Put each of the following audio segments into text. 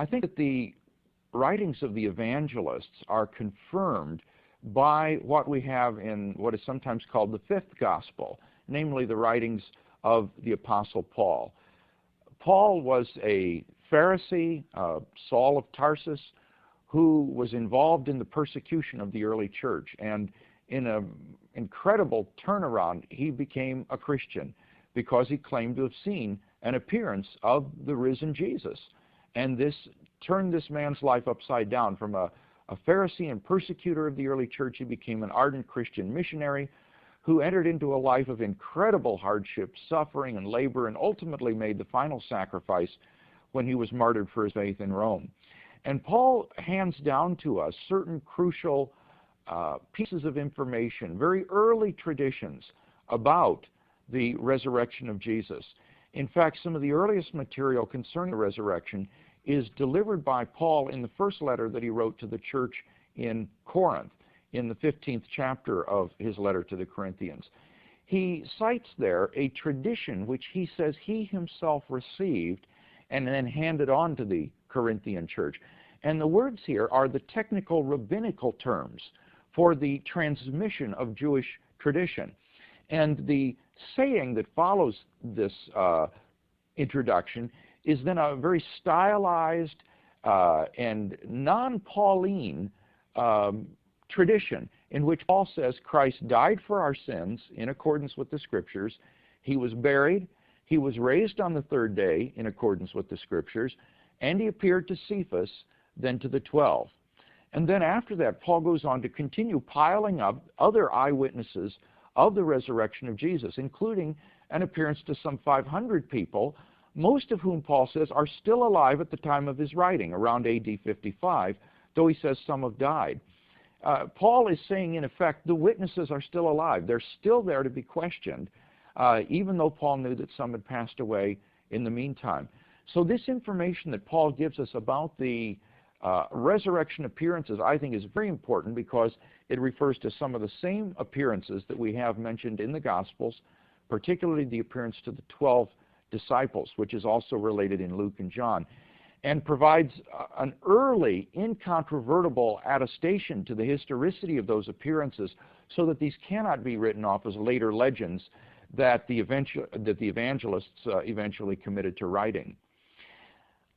I think that the writings of the evangelists are confirmed by what we have in what is sometimes called the fifth gospel, namely the writings of the Apostle Paul. Paul was a Pharisee, Saul of Tarsus, who was involved in the persecution of the early church, and in an incredible turnaround, he became a Christian because he claimed to have seen an appearance of the risen Jesus. And this turned this man's life upside down. From a Pharisee and persecutor of the early church, he became an ardent Christian missionary who entered into a life of incredible hardship, suffering, and labor, and ultimately made the final sacrifice when he was martyred for his faith in Rome. And Paul hands down to us certain crucial pieces of information, very early traditions about the resurrection of Jesus. In fact, some of the earliest material concerning the resurrection is delivered by Paul in the first letter that he wrote to the church in Corinth, in the 15th chapter of his letter to the Corinthians. He cites there a tradition which he says he himself received and then handed on to the Corinthian church. And the words here are the technical rabbinical terms for the transmission of Jewish tradition. And the saying that follows this introduction is then a very stylized and non-Pauline tradition in which Paul says Christ died for our sins in accordance with the Scriptures, he was buried, he was raised on the third day in accordance with the Scriptures, and he appeared to Cephas, then to the 12. And then after that, Paul goes on to continue piling up other eyewitnesses of the resurrection of Jesus, including an appearance to some 500 people, most of whom Paul says are still alive at the time of his writing, around AD 55, though he says some have died. Paul is saying, in effect, the witnesses are still alive. They're still there to be questioned, even though Paul knew that some had passed away in the meantime. So this information that Paul gives us about the resurrection appearances, I think, is very important because it refers to some of the same appearances that we have mentioned in the Gospels, particularly the appearance to the 12 disciples, which is also related in Luke and John, and provides an early, incontrovertible attestation to the historicity of those appearances so that these cannot be written off as later legends that the evangelists eventually committed to writing.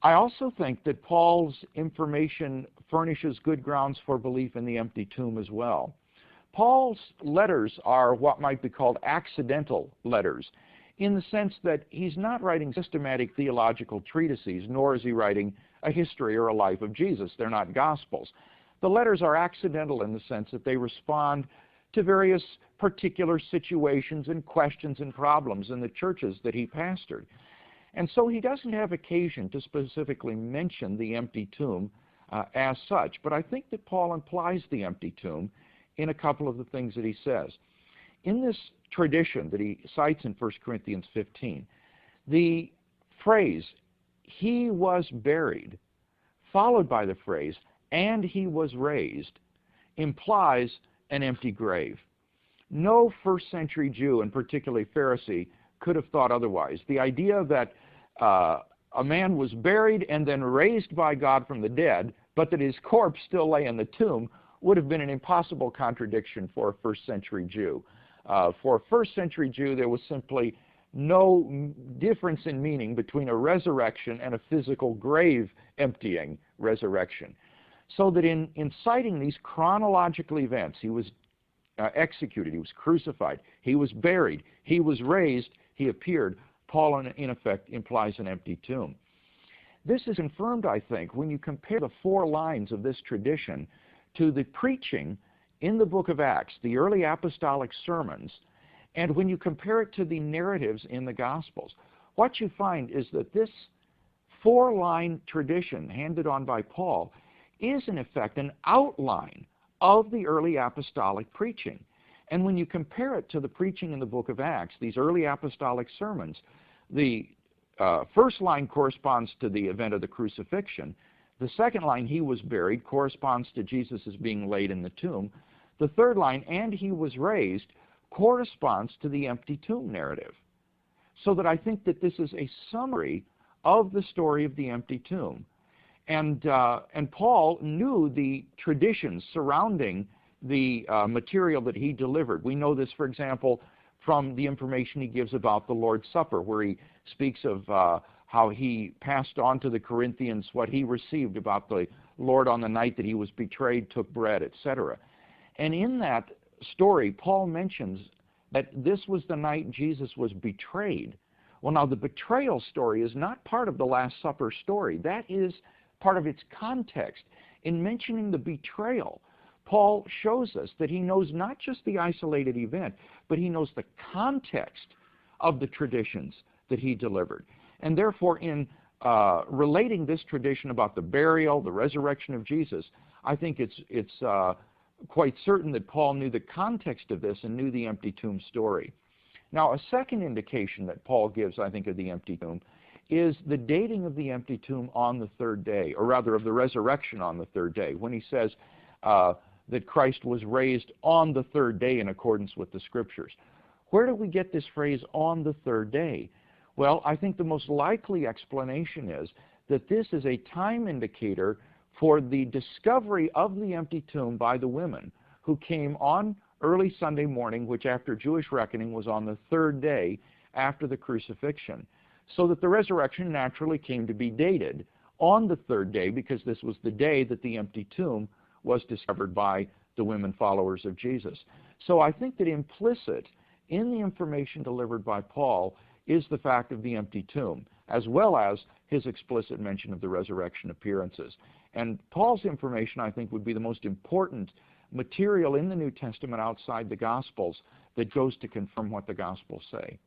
I also think that Paul's information furnishes good grounds for belief in the empty tomb as well. Paul's letters are what might be called accidental letters, in the sense that he's not writing systematic theological treatises, nor is he writing a history or a life of Jesus. They're not Gospels. The letters are accidental in the sense that they respond to various particular situations and questions and problems in the churches that he pastored. And so he doesn't have occasion to specifically mention the empty tomb as such, but I think that Paul implies the empty tomb in a couple of the things that he says. In this tradition that he cites in 1 Corinthians 15, the phrase, he was buried, followed by the phrase, and he was raised, implies an empty grave. No first century Jew, and particularly Pharisee, could have thought otherwise. The idea that a man was buried and then raised by God from the dead, but that his corpse still lay in the tomb, would have been an impossible contradiction for a first century Jew. For a first century Jew, there was simply no difference in meaning between a resurrection and a physical grave emptying resurrection. So that in citing these chronological events, he was executed, he was crucified, he was buried, he was raised, he appeared, Paul in effect implies an empty tomb. This is confirmed, I think, when you compare the 4 lines of this tradition to the preaching in the book of Acts, the early apostolic sermons, and when you compare it to the narratives in the Gospels. What you find is that this 4-line tradition handed on by Paul is in effect an outline of the early apostolic preaching. And when you compare it to the preaching in the book of Acts, these early apostolic sermons, the first line corresponds to the event of the crucifixion. The second line, he was buried, corresponds to Jesus as being laid in the tomb. The third line, and he was raised, corresponds to the empty tomb narrative. So that I think that this is a summary of the story of the empty tomb. And Paul knew the traditions surrounding the material that he delivered. We know this, for example, from the information he gives about the Lord's Supper, where he speaks of how he passed on to the Corinthians what he received about the Lord on the night that he was betrayed, took bread, etc. And in that story, Paul mentions that this was the night Jesus was betrayed. Well, now the betrayal story is not part of the Last Supper story. That is part of its context. In mentioning the betrayal, Paul shows us that he knows not just the isolated event, but he knows the context of the traditions that he delivered. And therefore, in relating this tradition about the burial, the resurrection of Jesus, I think it's quite certain that Paul knew the context of this and knew the empty tomb story. Now, a second indication that Paul gives, I think, of the empty tomb is the dating of the empty tomb on the third day, or rather of the resurrection on the third day, when he says that Christ was raised on the third day in accordance with the Scriptures. Where do we get this phrase, on the third day? Well, I think the most likely explanation is that this is a time indicator for the discovery of the empty tomb by the women who came on early Sunday morning, which after Jewish reckoning was on the third day after the crucifixion, so that the resurrection naturally came to be dated on the third day, because this was the day that the empty tomb was discovered by the women followers of Jesus. So I think that implicit in the information delivered by Paul is the fact of the empty tomb, as well as his explicit mention of the resurrection appearances. And Paul's information, I think, would be the most important material in the New Testament outside the Gospels that goes to confirm what the Gospels say.